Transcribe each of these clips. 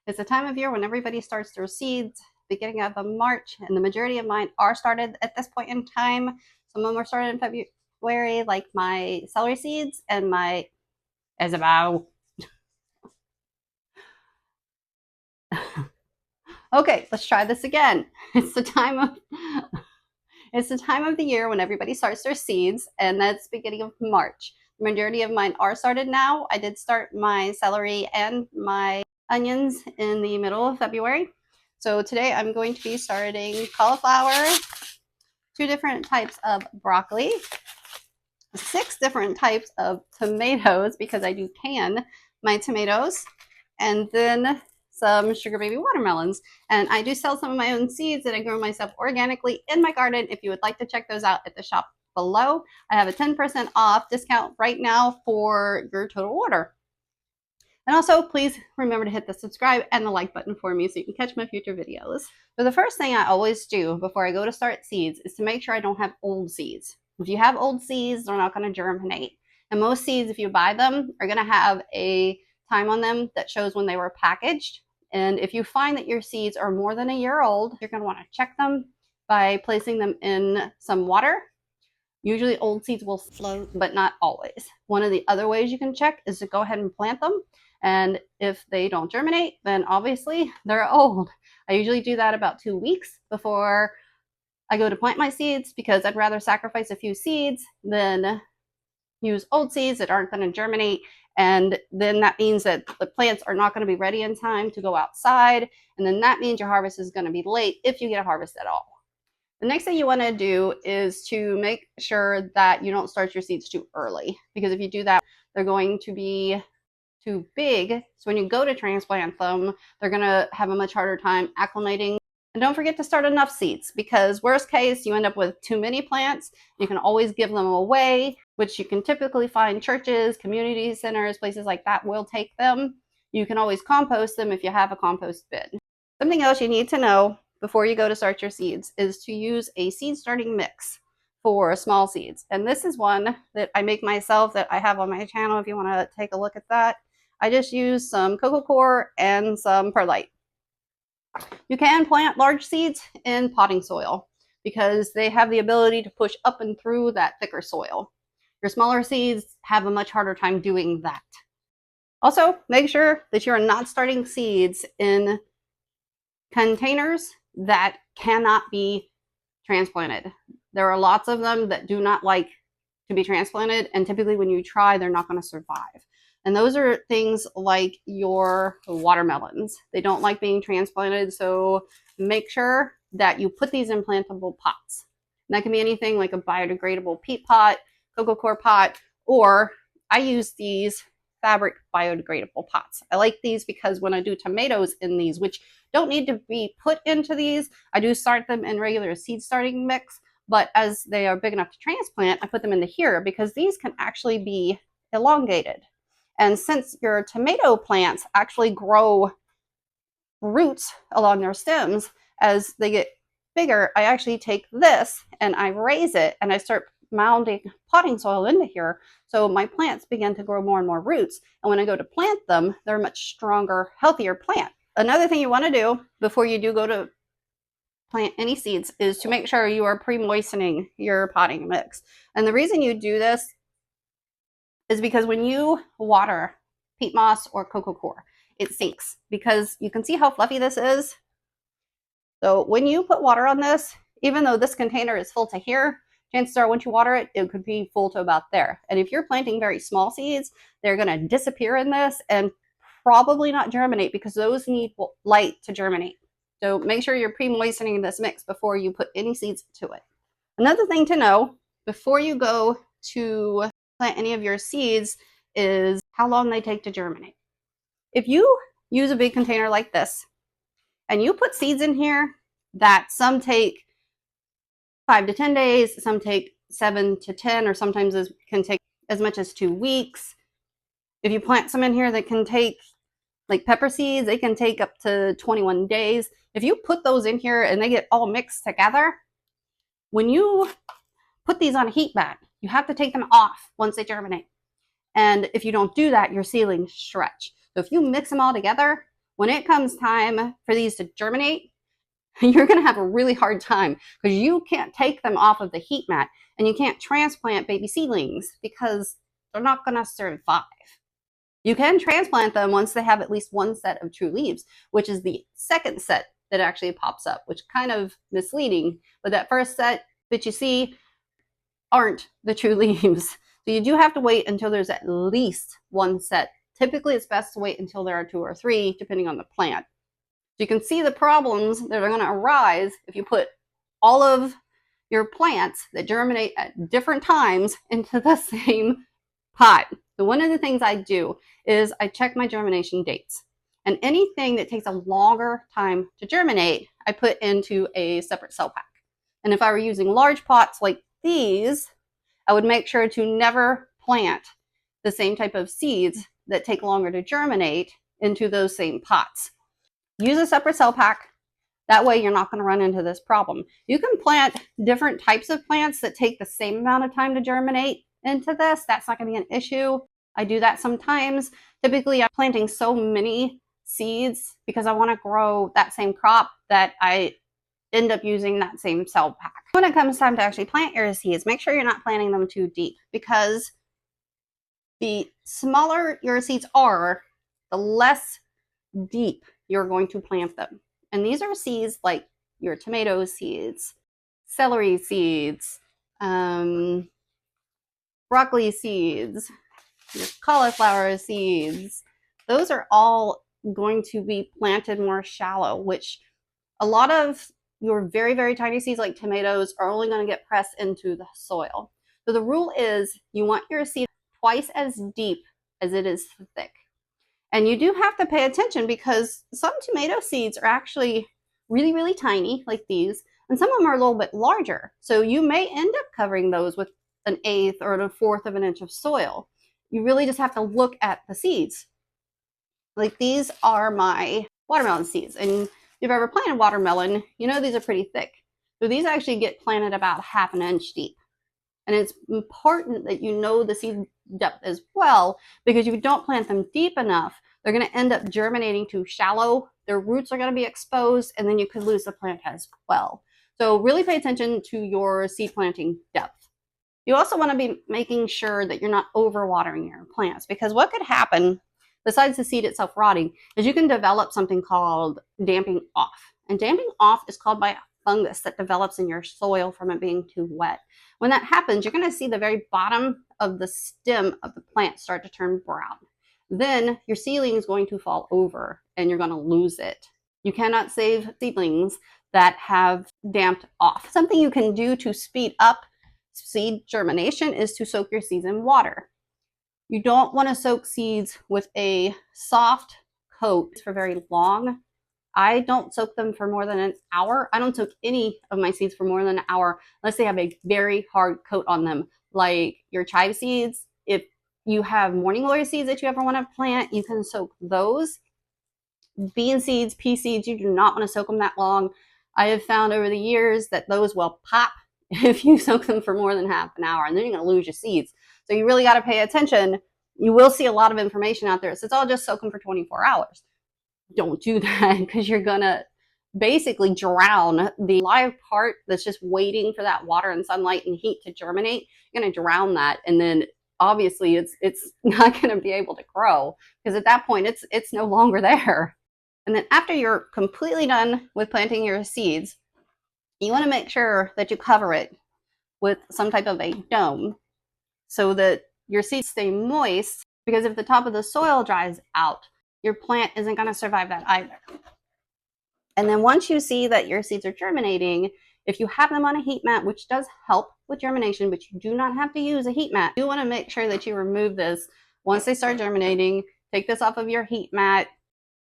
It's the time of year when everybody starts their seeds, beginning of March, and the majority of mine are started at this point in time. Some of them are started in February, like my celery seeds and my Isabel. Okay, let's try this again. It's the time of the year when everybody starts their seeds, and that's beginning of March. The majority of mine are started now. I did start my celery and my onions in the middle of February. So today I'm going to be starting cauliflower, 2 different types of broccoli, 6 different types of tomatoes because I do can my tomatoes, and then some sugar baby watermelons. And I do sell some of my own seeds that I grow myself organically in my garden. If you would like to check those out at the shop below, I have a 10% off discount right now for your total order. And also, please remember to hit the subscribe and the like button for me so you can catch my future videos. So the first thing I always do before I go to start seeds is to make sure I don't have old seeds. If you have old seeds, they're not going to germinate. And most seeds, if you buy them, are going to have a time on them that shows when they were packaged. And if you find that your seeds are more than a year old, you're going to want to check them by placing them in some water. Usually old seeds will float, but not always. One of the other ways you can check is to go ahead and plant them. And if they don't germinate, then obviously they're old. I usually do that about 2 weeks before I go to plant my seeds because I'd rather sacrifice a few seeds than use old seeds that aren't going to germinate. And then that means that the plants are not going to be ready in time to go outside. And then that means your harvest is going to be late if you get a harvest at all. The next thing you want to do is to make sure that you don't start your seeds too early, because if you do that, they're going to be too big. So when you go to transplant them, they're going to have a much harder time acclimating. And don't forget to start enough seeds, because worst case, you end up with too many plants. You can always give them away, which you can typically find churches, community centers, places like that will take them. You can always compost them if you have a compost bin. Something else you need to know before you go to start your seeds is to use a seed starting mix for small seeds. And this is one that I make myself that I have on my channel if you want to take a look at that. I just use some cocoa coir and some perlite. You can plant large seeds in potting soil because they have the ability to push up and through that thicker soil. Your smaller seeds have a much harder time doing that. Also, make sure that you're not starting seeds in containers that cannot be transplanted. There are lots of them that do not like to be transplanted, and typically when you try, they're not going to survive. And those are things like your watermelons. They don't like being transplanted, so make sure that you put these in plantable pots. And that can be anything like a biodegradable peat pot, cocoa coir pot, or I use these fabric biodegradable pots. I like these because when I do tomatoes in these, which don't need to be put into these, I do start them in regular seed starting mix, but as they are big enough to transplant, I put them into here because these can actually be elongated. And since your tomato plants actually grow roots along their stems as they get bigger, I actually take this and I raise it and I start mounding potting soil into here. So my plants begin to grow more and more roots. And when I go to plant them, they're a much stronger, healthier plant. Another thing you want to do before you do go to plant any seeds is to make sure you are pre-moistening your potting mix. And the reason you do this is because when you water peat moss or cocoa coir, it sinks because you can see how fluffy this is. So when you put water on this, even though this container is full to here, chances are once you water it, it could be full to about there. And if you're planting very small seeds, they're going to disappear in this and probably not germinate because those need light to germinate. So make sure you're pre-moistening this mix before you put any seeds to it. Another thing to know before you go to plant any of your seeds is how long they take to germinate. If you use a big container like this and you put seeds in here that some take 5 to 10 days, some take 7 to 10, or sometimes can take as much as 2 weeks. If you plant some in here that can take, like pepper seeds, they can take up to 21 days. If you put those in here and they get all mixed together, when you put these on a heat mat, you have to take them off once they germinate. And if you don't do that, your seedlings stretch. So if you mix them all together, When it comes time for these to germinate, you're going to have a really hard time because you can't take them off of the heat mat and you can't transplant baby seedlings because they're not going to survive. You can transplant them once they have at least one set of true leaves, which is the second set that actually pops up, which kind of misleading. But that first set that you see aren't the true leaves. So you do have to wait until there's at least one set. Typically, it's best to wait until there are 2 or 3, depending on the plant. So you can see the problems that are going to arise if you put all of your plants that germinate at different times into the same pot. So one of the things I do is I check my germination dates. And anything that takes a longer time to germinate, I put into a separate cell pack. And if I were using large pots like these, I would make sure to never plant the same type of seeds that take longer to germinate into those same pots. Use a separate cell pack. That way you're not going to run into this problem. You can plant different types of plants that take the same amount of time to germinate into this. That's not going to be an issue. I do that sometimes. Typically, I'm planting so many seeds because I want to grow that same crop that I end up using that same cell pack. When it comes time to actually plant your seeds, make sure you're not planting them too deep because the smaller your seeds are, the less deep you're going to plant them. And these are seeds like your tomato seeds, celery seeds, broccoli seeds, your cauliflower seeds. Those are all going to be planted more shallow, which a lot of your very, very tiny seeds like tomatoes are only going to get pressed into the soil. So the rule is you want your seed twice as deep as it is thick. And you do have to pay attention because some tomato seeds are actually really, really tiny like these, and some of them are a little bit larger. So you may end up covering those with 1/8 or 1/4 of an inch of soil. You really just have to look at the seeds. Like these are my watermelon seeds. And if you've ever planted watermelon, you know these are pretty thick. So these actually get planted about 1/2 inch deep. And it's important that you know the seed depth as well, because if you don't plant them deep enough, they're going to end up germinating too shallow. Their roots are going to be exposed, and then you could lose the plant as well. So really pay attention to your seed planting depth. You also want to be making sure that you're not overwatering your plants, because what could happen, besides the seed itself rotting, is you can develop something called damping off. And damping off is caused by a fungus that develops in your soil from it being too wet. When that happens, you're going to see the very bottom of the stem of the plant start to turn brown. Then your seedling is going to fall over and you're going to lose it. You cannot save seedlings that have damped off. Something you can do to speed up seed germination is to soak your seeds in water. You don't want to soak seeds with a soft coat for very long. I don't soak them for more than an hour. I don't soak any of my seeds for more than an hour unless they have a very hard coat on them, like your chive seeds. If you have morning glory seeds that you ever want to plant, you can soak those. Bean seeds, pea seeds, you do not want to soak them that long. I have found over the years that those will pop if you soak them for more than half an hour, and then you're going to lose your seeds. So you really got to pay attention. You will see a lot of information out there. It says, oh, just soak them for 24 hours. Don't do that because you're going to basically drown the live part that's just waiting for that water and sunlight and heat to germinate. You're going to drown that, and then obviously it's not going to be able to grow because at that point it's no longer there. And then after you're completely done with planting your seeds, you want to make sure that you cover it with some type of a dome so that your seeds stay moist, because if the top of the soil dries out, your plant isn't going to survive that either. And then once you see that your seeds are germinating, if you have them on a heat mat, which does help with germination, but you do not have to use a heat mat, you want to make sure that you remove this once they start germinating. Take this off of your heat mat.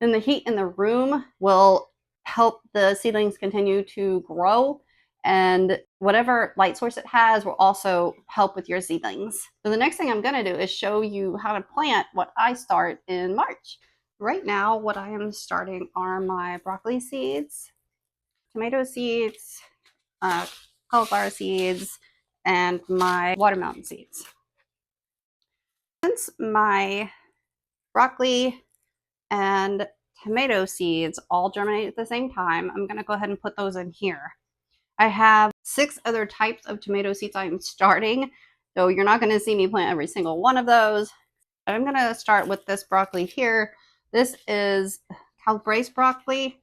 Then the heat in the room will help the seedlings continue to grow, and whatever light source it has will also help with your seedlings. So the next thing I'm going to do is show you how to plant what I start in March. Right now, what I am starting are my broccoli seeds, tomato seeds, cauliflower seeds, and my watermelon seeds. Since my broccoli and tomato seeds all germinate at the same time. I'm going to go ahead and put those in here. I have 6 other types of tomato seeds I'm starting, so you're not going to see me plant every single one of those. I'm going to start with this broccoli here. This is calabrese broccoli.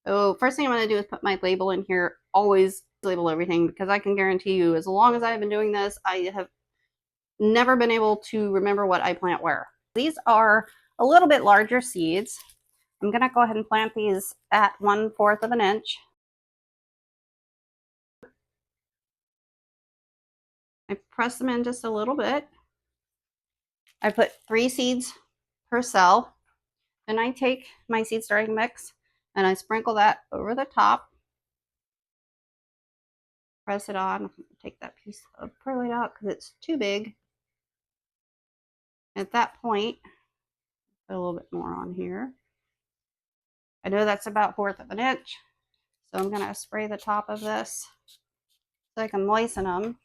So first thing I'm going to do is put my label in here. Always label everything, because I can guarantee you, as long as I've been doing this, I have never been able to remember what I plant where. These are a little bit larger seeds. I'm going to go ahead and plant these at 1/4 of an inch. I press them in just a little bit. I put 3 seeds per cell. Then I take my seed starting mix and I sprinkle that over the top. Press it on. Take that piece of perlite out because it's too big. At that point, put a little bit more on here. I know that's about 1/4 of an inch, so I'm going to spray the top of this so I can moisten them.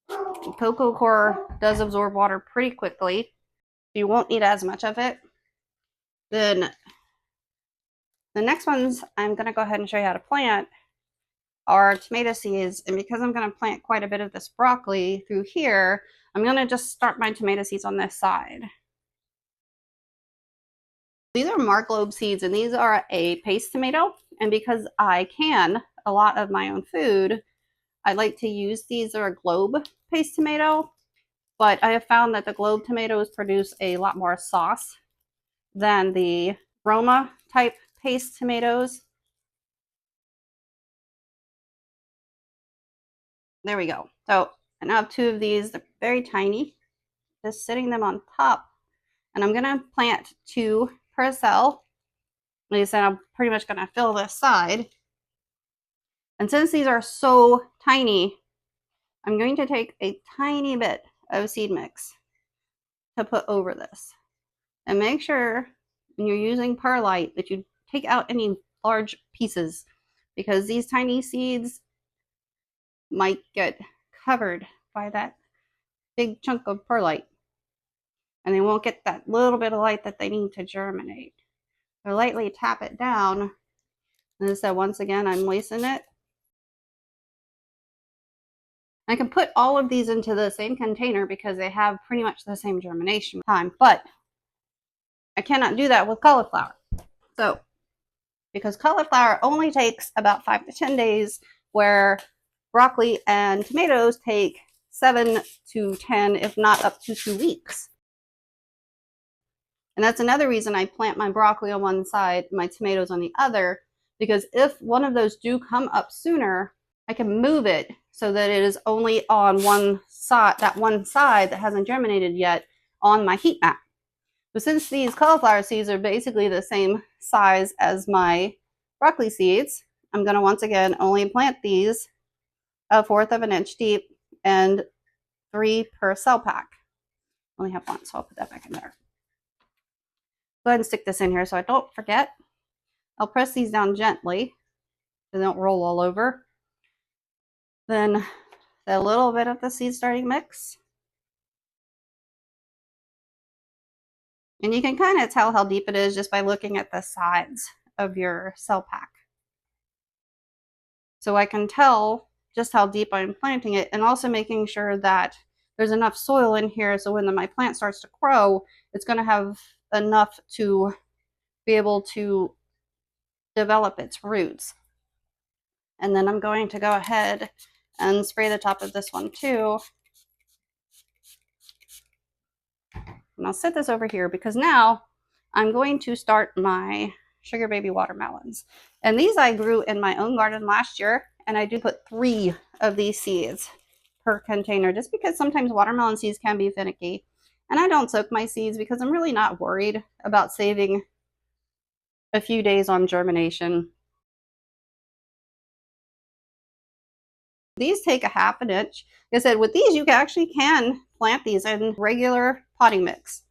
The cocoa coir does absorb water pretty quickly. You won't need as much of it. Then the next ones I'm going to go ahead and show you how to plant are tomato seeds. And because I'm going to plant quite a bit of this broccoli through here, I'm going to just start my tomato seeds on this side. These are Mark Globe seeds, and these are a paste tomato. And because I can a lot of my own food, I like to use these. Are a Globe paste tomato, but I have found that the Globe tomatoes produce a lot more sauce than the Roma type paste tomatoes. There we go. So I now have 2 of these. They're very tiny. Just sitting them on top. And I'm going to plant 2 per cell. Like I said, I'm pretty much going to fill this side. And since these are so tiny, I'm going to take a tiny bit of seed mix to put over this. And make sure when you're using perlite that you take out any large pieces, because these tiny seeds might get covered by that big chunk of perlite, and they won't get that little bit of light that they need to germinate. So lightly tap it down, and as I said, once again, I moisten it. I can put all of these into the same container because they have pretty much the same germination time, but I cannot do that with cauliflower. So, because cauliflower only takes about 5 to 10 days, where broccoli and tomatoes take 7 to 10, if not up to 2 weeks. And that's another reason I plant my broccoli on one side, my tomatoes on the other, because if one of those do come up sooner, I can move it so that it is only on one side, that one side that hasn't germinated yet, on my heat map. But since these cauliflower seeds are basically the same size as my broccoli seeds, I'm going to once again only plant these 1/4 of an inch deep and 3 per cell pack. I only have 1, so I'll put that back in there. Go ahead and stick this in here so I don't forget. I'll press these down gently so they don't roll all over. Then a little bit of the seed starting mix. And you can kind of tell how deep it is just by looking at the sides of your cell pack. So I can tell just how deep I'm planting it, and also making sure that there's enough soil in here so when my plant starts to grow, it's going to have enough to be able to develop its roots. And then I'm going to go ahead and spray the top of this one too. And I'll set this over here because now I'm going to start my sugar baby watermelons. And these I grew in my own garden last year, and I do put 3 of these seeds per container just because sometimes watermelon seeds can be finicky. And I don't soak my seeds because I'm really not worried about saving a few days on germination. These take 1/2 inch. Like I said, with these you actually can plant these in regular potting mix,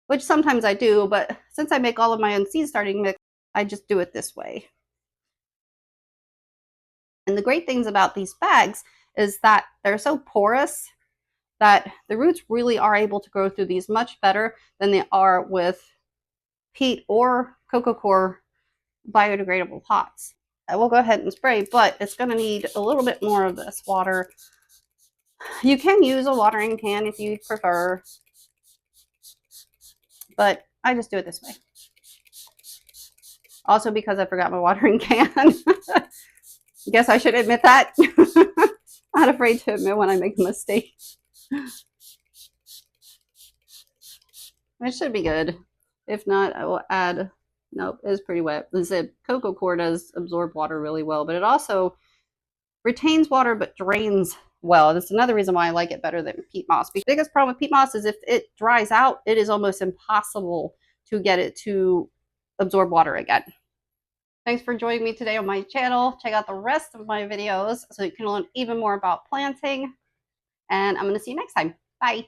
which sometimes I do, but since I make all of my own seed starting mix, I just do it this way. And the great things about these bags is that they're so porous that the roots really are able to grow through these much better than they are with peat or coco coir biodegradable pots. I will go ahead and spray, but it's going to need a little bit more of this water. You can use a watering can if you prefer, but I just do it this way. Also because I forgot my watering can. I guess I should admit that. I'm not afraid to admit when I make a mistake. It should be good. If not, I will add, nope, it's pretty wet. The coco coir does absorb water really well, but it also retains water but drains well. That's another reason why I like it better than peat moss. The biggest problem with peat moss is if it dries out, it is almost impossible to get it to absorb water again. Thanks for joining me today on my channel. Check out the rest of my videos so you can learn even more about planting. And I'm going to see you next time. Bye.